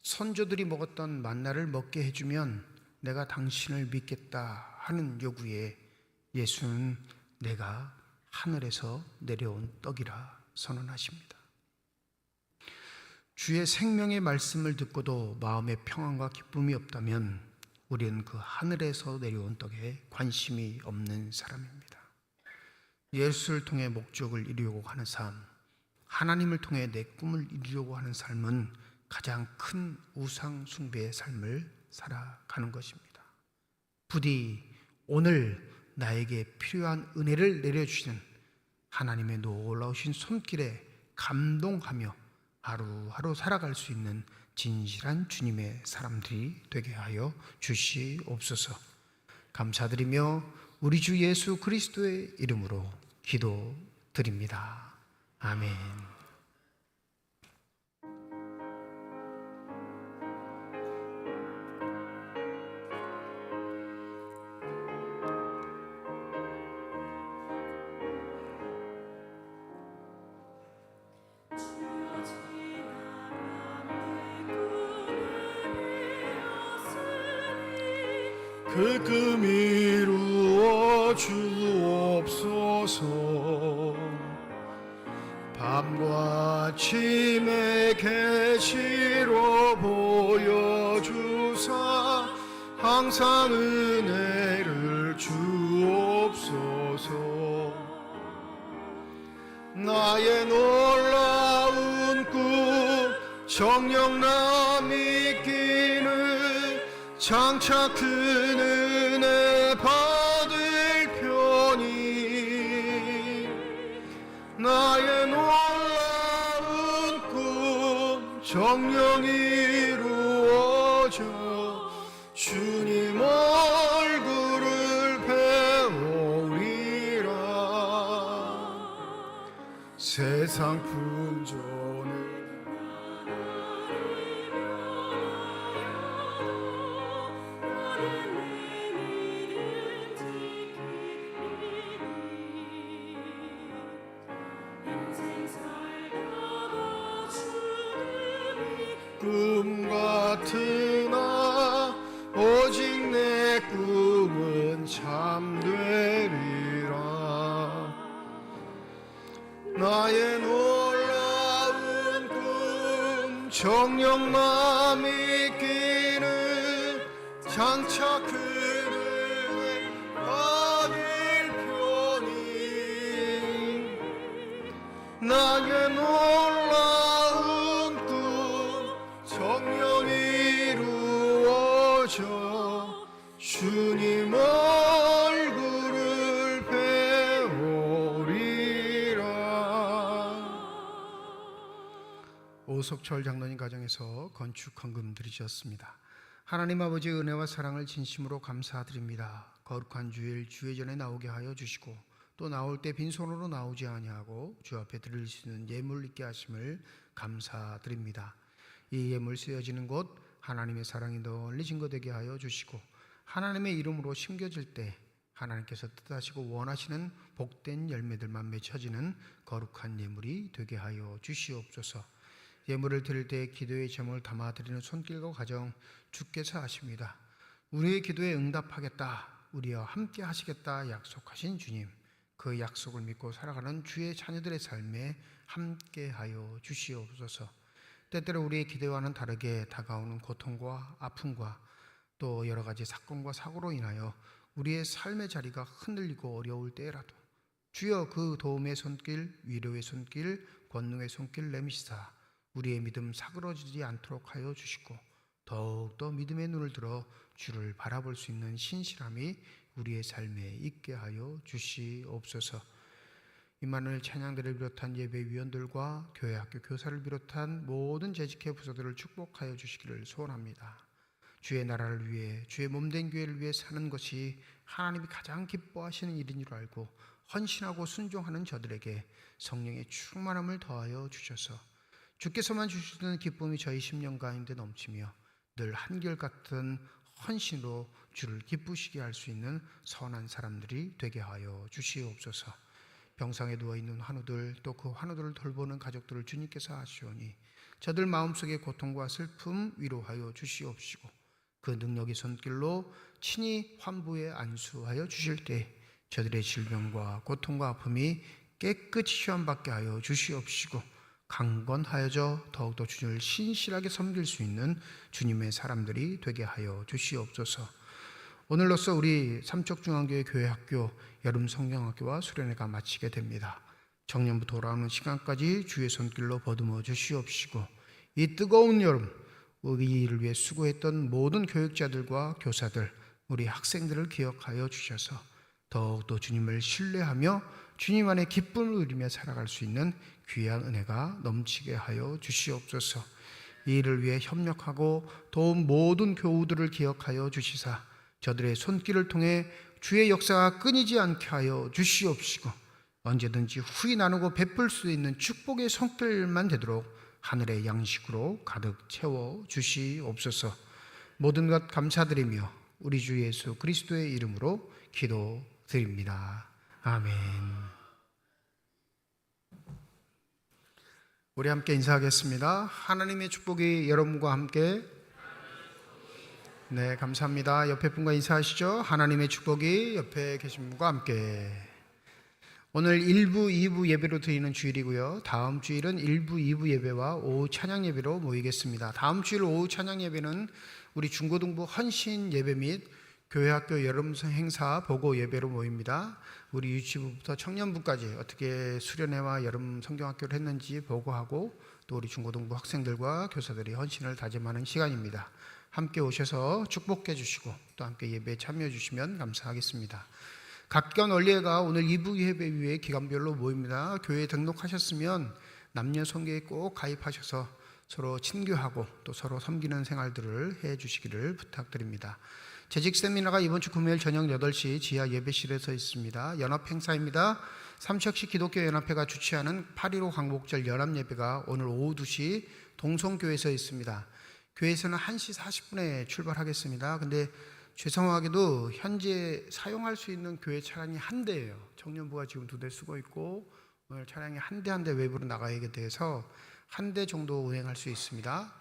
선조들이 먹었던 만나를 먹게 해주면 내가 당신을 믿겠다 하는 요구에 예수는 내가 하늘에서 내려온 떡이라 선언하십니다. 주의 생명의 말씀을 듣고도 마음에 평안과 기쁨이 없다면 우리는 그 하늘에서 내려온 떡에 관심이 없는 사람입니다. 예수를 통해 목적을 이루려고 하는 삶, 하나님을 통해 내 꿈을 이루려고 하는 삶은 가장 큰 우상 숭배의 삶을 살아가는 것입니다. 부디 오늘 나에게 필요한 은혜를 내려주시는 하나님의 놀라우신 손길에 감동하며 하루하루 살아갈 수 있는 진실한 주님의 사람들이 되게 하여 주시옵소서. 감사드리며 우리 주 예수 그리스도의 이름으로 기도드립니다. 아멘. 그 꿈 이루어 주옵소서. 밤과 아침에 계시로 보여주사 항상 은혜를 주옵소서. 나의 놀라운 꿈 정녕 남이 끼는 장차 큰 은혜 받을 편이 나의 놀라운 꿈 정녕 이루어져 주님 얼굴을 배우리라. 세상 풍조는 꿈 같으나 오직 내 꿈은 참되리라. 나의 놀라운 꿈 정녕 남이 끼는 장차 큰 은혜 받을 편이 나의 놀라운 꿈 정녕 이루어져 주님 얼굴을 배우리라. 오석철 장로님 가정에서 건축 헌금 드리셨습니다. 하나님 아버지의 은혜와 사랑을 진심으로 감사드립니다. 거룩한 주일 주의 전에 나오게 하여 주시고 또 나올 때 빈손으로 나오지 아니하고 주 앞에 드릴 수 있는 예물 있게 하심을 감사드립니다. 이 예물 쓰여지는 곳 하나님의 사랑이 널리 증거되게 하여 주시고 하나님의 이름으로 심겨질 때 하나님께서 뜻하시고 원하시는 복된 열매들만 맺혀지는 거룩한 예물이 되게 하여 주시옵소서. 예물을 드릴 때 기도의 제목을 담아 드리는 손길과 가정 주께서 아십니다. 우리의 기도에 응답하겠다, 우리와 함께 하시겠다 약속하신 주님, 그 약속을 믿고 살아가는 주의 자녀들의 삶에 함께하여 주시옵소서. 때때로 우리의 기대와는 다르게 다가오는 고통과 아픔과 또 여러 가지 사건과 사고로 인하여 우리의 삶의 자리가 흔들리고 어려울 때라도 주여 그 도움의 손길, 위로의 손길, 권능의 손길 내미시사 우리의 믿음 사그러지지 않도록 하여 주시고 더욱더 믿음의 눈을 들어 주를 바라볼 수 있는 신실함이 우리의 삶에 있게 하여 주시옵소서. 임마누엘 찬양대를 비롯한 예배위원들과 교회학교 교사를 비롯한 모든 재직회 부서들을 축복하여 주시기를 소원합니다. 주의 나라를 위해 주의 몸된 교회를 위해 사는 것이 하나님이 가장 기뻐하시는 일인 줄 알고 헌신하고 순종하는 저들에게 성령의 충만함을 더하여 주셔서 주께서만 주시는 기쁨이 저희 심령 가운데 넘치며 늘 한결같은 헌신으로 주를 기쁘시게 할 수 있는 선한 사람들이 되게 하여 주시옵소서. 병상에 누워있는 환우들 또 그 환우들을 돌보는 가족들을 주님께서 아시오니 저들 마음속의 고통과 슬픔 위로하여 주시옵시고 그 능력의 손길로 친히 환부에 안수하여 주실 때 저들의 질병과 고통과 아픔이 깨끗이 시험받게 하여 주시옵시고 강건하여져 더욱더 주님을 신실하게 섬길 수 있는 주님의 사람들이 되게 하여 주시옵소서. 오늘로써 우리 삼척중앙교회 교회학교 여름 성경학교와 수련회가 마치게 됩니다. 정년부 돌아오는 시간까지 주의 손길로 보듬어 주시옵시고 이 뜨거운 여름 우리를 위해 수고했던 모든 교육자들과 교사들, 우리 학생들을 기억하여 주셔서 더욱더 주님을 신뢰하며 주님 안에 기쁨을 누리며 살아갈 수 있는 귀한 은혜가 넘치게 하여 주시옵소서. 이 일을 위해 협력하고 도운 모든 교우들을 기억하여 주시사 저들의 손길을 통해 주의 역사가 끊이지 않게 하여 주시옵시고 언제든지 후히 나누고 베풀 수 있는 축복의 손길만 되도록 하늘의 양식으로 가득 채워 주시옵소서. 모든 것 감사드리며 우리 주 예수 그리스도의 이름으로 기도드립니다. 아멘. 우리 함께 인사하겠습니다. 하나님의 축복이 여러분과 함께. 네, 감사합니다. 옆에 분과 인사하시죠. 하나님의 축복이 옆에 계신 분과 함께. 오늘 1부, 2부 예배로 드리는 주일이고요. 다음 주일은 1부, 2부 예배와 오후 찬양 예배로 모이겠습니다. 다음 주일 오후 찬양 예배는 우리 중고등부 헌신 예배 및 교회학교 여름 행사 보고 예배로 모입니다. 우리 유치부부터 청년부까지 어떻게 수련회와 여름 성경학교를 했는지 보고하고 또 우리 중고등부 학생들과 교사들이 헌신을 다짐하는 시간입니다. 함께 오셔서 축복해 주시고 또 함께 예배에 참여해 주시면 감사하겠습니다. 각견 원리회가 오늘 2부 예배 위에 기간별로 모입니다. 교회에 등록하셨으면 남녀 성교에 꼭 가입하셔서 서로 친교하고 또 서로 섬기는 생활들을 해 주시기를 부탁드립니다. 재직 세미나가 이번 주 금요일 저녁 8시 지하 예배실에서 있습니다. 연합 행사입니다. 삼척시 기독교 연합회가 주최하는 8.15 광복절 연합 예배가 오늘 오후 2시 동성교회에서 있습니다. 교회에서는 1시 40분에 출발하겠습니다. 근데 죄송하게도 현재 사용할 수 있는 교회 차량이 한 대예요. 청년부가 지금 2대 쓰고 있고 오늘 차량이 한 대 한 대 외부로 나가야 돼서 한 대 정도 운행할 수 있습니다.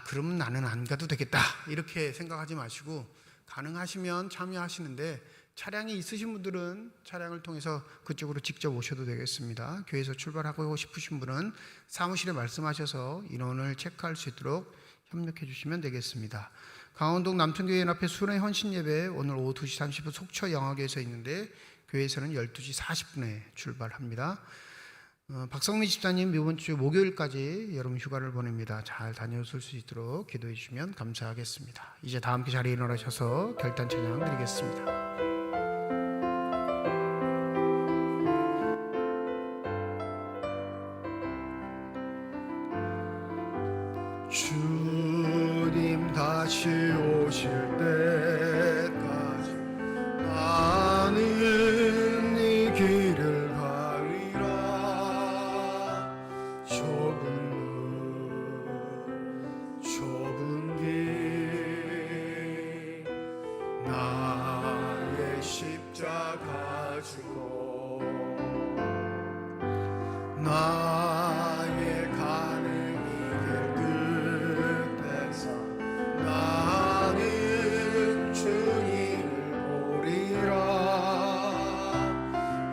그러면 나는 안 가도 되겠다 이렇게 생각하지 마시고 가능하시면 참여하시는데 차량이 있으신 분들은 차량을 통해서 그쪽으로 직접 오셔도 되겠습니다. 교회에서 출발하고 싶으신 분은 사무실에 말씀하셔서 인원을 체크할 수 있도록 협력해 주시면 되겠습니다. 강원동 남천교회 연합회 수련회 헌신 예배 오늘 오후 2시 30분 속초 영화교에서 있는데 교회에서는 12시 40분에 출발합니다. 박성미 집사님 이번 주 목요일까지 여름 휴가를 보냅니다. 잘 다녀오실 수 있도록 기도해 주시면 감사하겠습니다. 이제 다 함께 자리에 일어나셔서 결단 찬양 드리겠습니다. 주님 다시 오실 때까지 나는 이 길을 가리라. 좁은 길 나의 십자가 지고 나의 가는 길 끝에서 나는 주님을 보리라.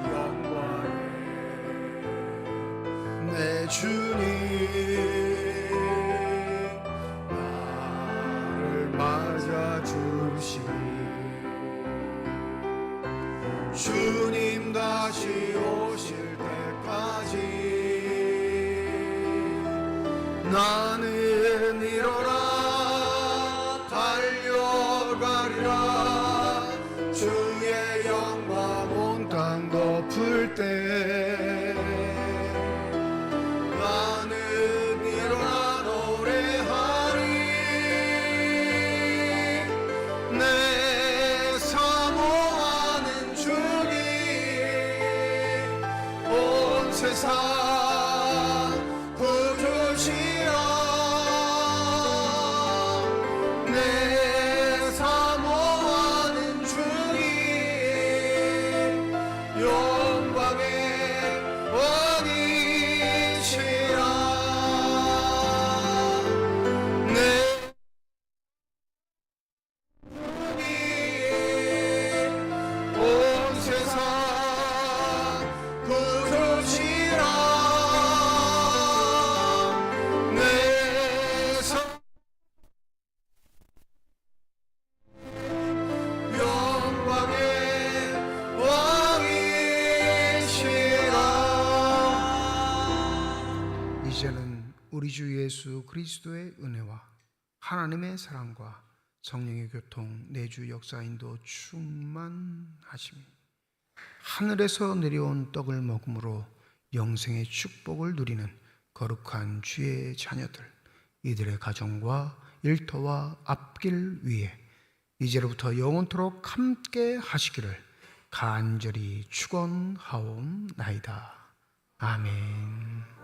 영광의 내 주님 나를 맞아주시니 주님 다시 오실 때까지 나는 일어나 달려가리라. 주의 영광 온 땅 덮을 때 나는 일어나 노래하리. 내 사모하는 주님 온 세상 구주시라. 내 사모하는 주님 영광의 원이시라. 내 주님 온 세상 구주시라. 내 사 우리 주 예수 그리스도의 은혜와 하나님의 사랑과 성령의 교통, 내주 역사인도 충만하심이 하늘에서 내려온 떡을 먹음으로 영생의 축복을 누리는 거룩한 주의 자녀들, 이들의 가정과 일터와 앞길 위에 이제로부터 영원토록 함께 하시기를 간절히 축원하옵나이다. 아멘.